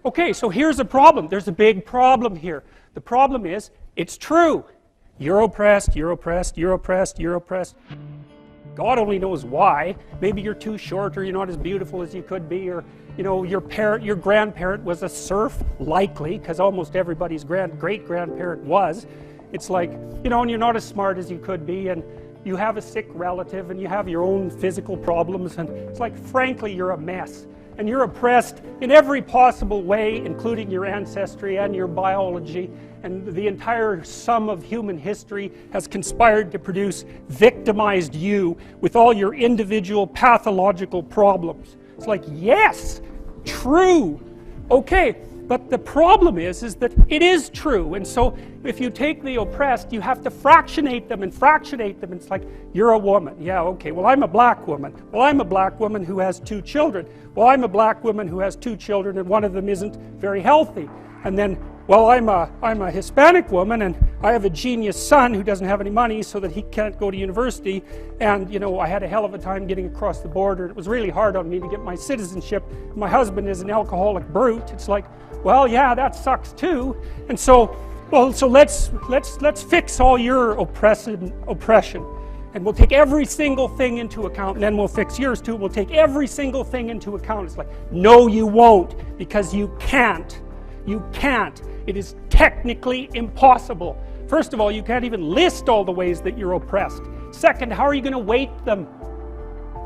Okay, so here's the problem. There's a big problem here. The problem is, it's true. You're oppressed, you're oppressed, you're oppressed, you're oppressed. God only knows why. Maybe you're too short, or you're not as beautiful as you could be, or your grandparent was a serf, likely, because almost everybody's great-grandparent was. It's like, and you're not as smart as you could be, and you have a sick relative, and you have your own physical problems, and it's like, frankly, you're a mess. And you're oppressed in every possible way, including your ancestry and your biology, and the entire sum of human history has conspired to produce victimized you with all your individual pathological problems. It's like, yes, true. Okay, but the problem is that it is true, and so if you take the oppressed, you have to fractionate them, and it's like, you're a woman. Yeah, okay, well, I'm a black woman. Well, I'm a black woman who has 2 children. Well, I'm a black woman who has 2 children, and one of them isn't very healthy. And then, well, I'm a Hispanic woman, and I have a genius son who doesn't have any money so that he can't go to university, and I had a hell of a time getting across the border. It was really hard on me to get my citizenship. My husband is an alcoholic brute. It's like, well, yeah, that sucks too. And so, so let's fix all your oppression, and we'll take every single thing into account, and then we'll fix yours too. We'll take every single thing into account. It's like, no, you won't, because you can't. You can't. It is technically impossible. First of all, you can't even list all the ways that you're oppressed. Second, how are you going to weight them?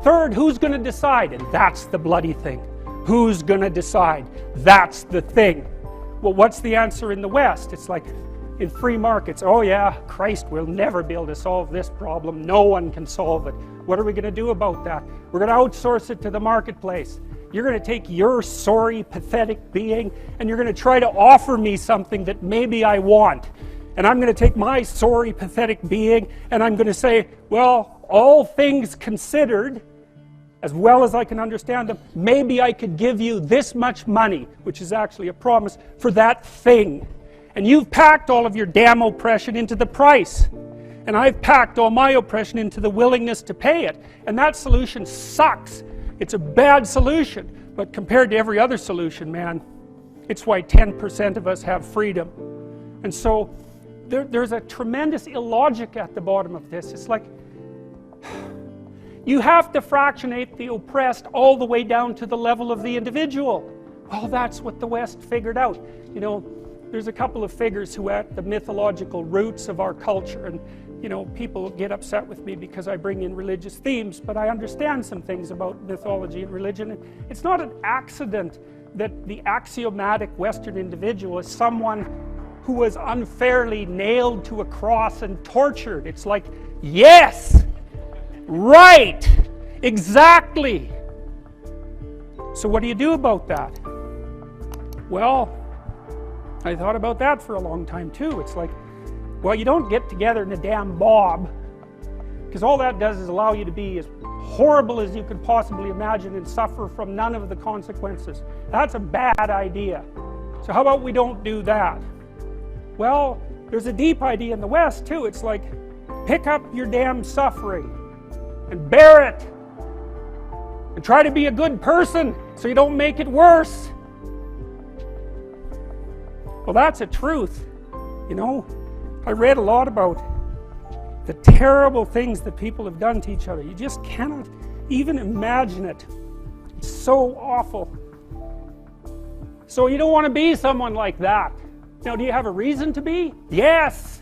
Third, who's going to decide? And that's the bloody thing. Who's going to decide? That's the thing. Well, what's the answer in the West? It's like, in free markets, oh yeah, Christ will never be able to solve this problem. No one can solve it. What are we going to do about that? We're going to outsource it to the marketplace. You're going to take your sorry, pathetic being, and you're going to try to offer me something that maybe I want. And I'm going to take my sorry, pathetic being, and I'm going to say, well, all things considered, as well as I can understand them, maybe I could give you this much money, which is actually a promise, for that thing. And you've packed all of your damn oppression into the price. And I've packed all my oppression into the willingness to pay it. And that solution sucks. It's a bad solution. But compared to every other solution, man, it's why 10% of us have freedom. And so there's a tremendous illogic at the bottom of this. It's like, you have to fractionate the oppressed all the way down to the level of the individual. Well, that's what the West figured out. There's a couple of figures who are at the mythological roots of our culture, and people get upset with me because I bring in religious themes, but I understand some things about mythology and religion. It's not an accident that the axiomatic Western individual is someone who was unfairly nailed to a cross and tortured. It's like, yes, right, exactly. So what do you do about that? Well, I thought about that for a long time too. It's like, well, you don't get together in a damn mob, because all that does is allow you to be as horrible as you could possibly imagine and suffer from none of the consequences. That's a bad idea. So how about we don't do that? Well, there's a deep idea in the West too. It's like, pick up your damn suffering and bear it and try to be a good person so you don't make it worse. Well, that's a truth. I read a lot about the terrible things that people have done to each other. You just cannot even imagine it. It's so awful. So you don't want to be someone like that. Now, do you have a reason to be? Yes!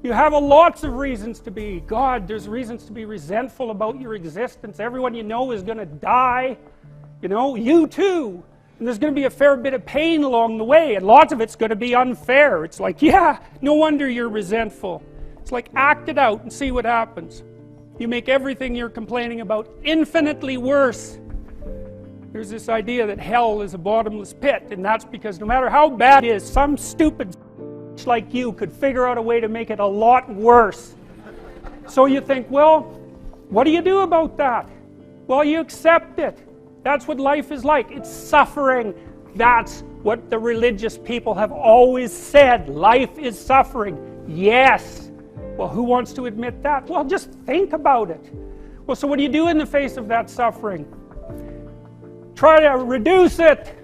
You have lots of reasons to be. God, there's reasons to be resentful about your existence. Everyone you know is going to die. You too. And there's going to be a fair bit of pain along the way, and lots of it's going to be unfair. It's like, yeah, no wonder you're resentful. It's like, act it out and see what happens. You make everything you're complaining about infinitely worse. There's this idea that hell is a bottomless pit, and that's because no matter how bad it is, some stupid like you could figure out a way to make it a lot worse. So you think, well, what do you do about that? Well, you accept it. That's what life is like. It's suffering. That's what the religious people have always said. Life is suffering. Yes. Well, who wants to admit that? Well, just think about it. Well, so what do you do in the face of that suffering? Try to reduce it.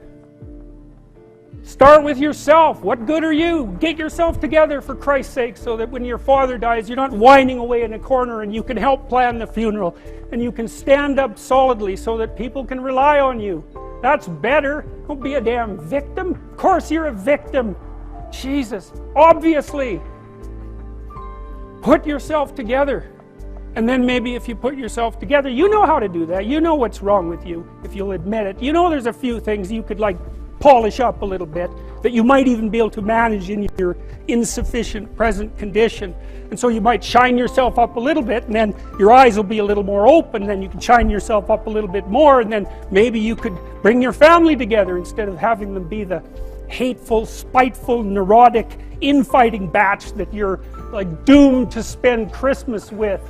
Start with yourself. What good are you? Get yourself together for Christ's sake, so that when your father dies, you're not whining away in a corner, and you can help plan the funeral, and you can stand up solidly so that people can rely on you. That's better. Don't be a damn victim. Of course you're a victim. Jesus, obviously. Put yourself together. And then maybe if you put yourself together, you know how to do that. You know what's wrong with you, if you'll admit it. You know there's a few things you could like polish up a little bit, that you might even be able to manage in your insufficient present condition. And so you might shine yourself up a little bit, and then your eyes will be a little more open, and then you can shine yourself up a little bit more, and then maybe you could bring your family together instead of having them be the hateful, spiteful, neurotic, infighting batch that you're like doomed to spend Christmas with.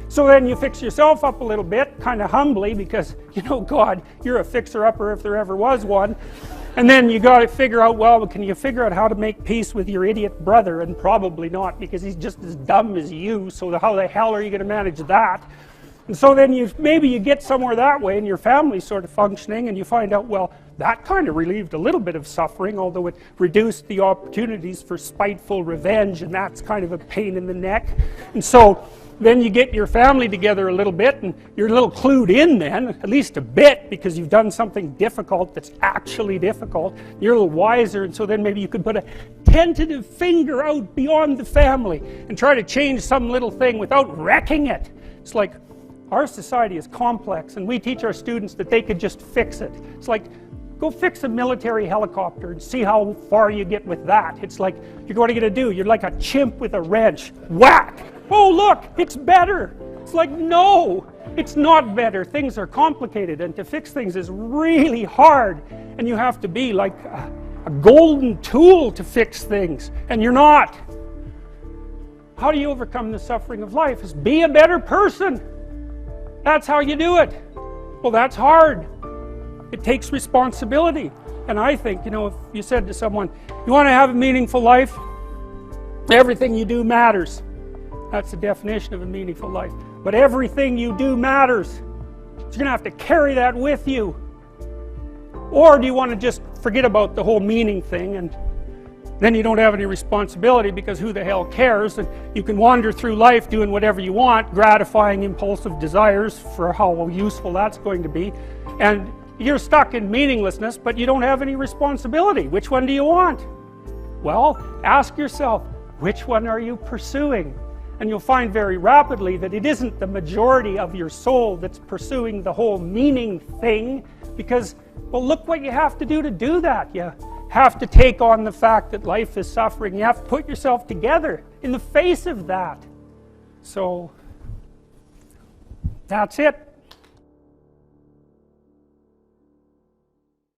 So then you fix yourself up a little bit, kind of humbly, because, you know, God, you're a fixer-upper if there ever was one. And then you got to figure out, well, can you figure out how to make peace with your idiot brother? And probably not, because he's just as dumb as you, so how the hell are you going to manage that? And so then maybe you get somewhere that way, and your family's sort of functioning, and you find out, well, that kind of relieved a little bit of suffering, although it reduced the opportunities for spiteful revenge, and that's kind of a pain in the neck. And so then you get your family together a little bit, and you're a little clued in then, at least a bit, because you've done something difficult that's actually difficult. You're a little wiser, and so then maybe you could put a tentative finger out beyond the family and try to change some little thing without wrecking it. It's like, our society is complex, and we teach our students that they could just fix it. It's like, go fix a military helicopter and see how far you get with that. It's like, what are you going to do? You're like a chimp with a wrench. Whack! Oh look, it's better. It's like, no, it's not better. Things are complicated, and to fix things is really hard, and you have to be like a golden tool to fix things, and you're not. How do you overcome the suffering of life? Is be a better person. That's how you do it. Well, that's hard. It takes responsibility. And I think, you know, if you said to someone, you want to have a meaningful life? Everything you do matters. That's the definition of a meaningful life. But everything you do matters. So you're going to have to carry that with you. Or do you want to just forget about the whole meaning thing, and then you don't have any responsibility, because who the hell cares, and you can wander through life doing whatever you want, gratifying impulsive desires for how useful that's going to be, and you're stuck in meaninglessness, but you don't have any responsibility. Which one do you want? Well, ask yourself, which one are you pursuing? And you'll find very rapidly that it isn't the majority of your soul that's pursuing the whole meaning thing, because, well, look what you have to do that. You have to take on the fact that life is suffering. You have to put yourself together in the face of that. So, that's it.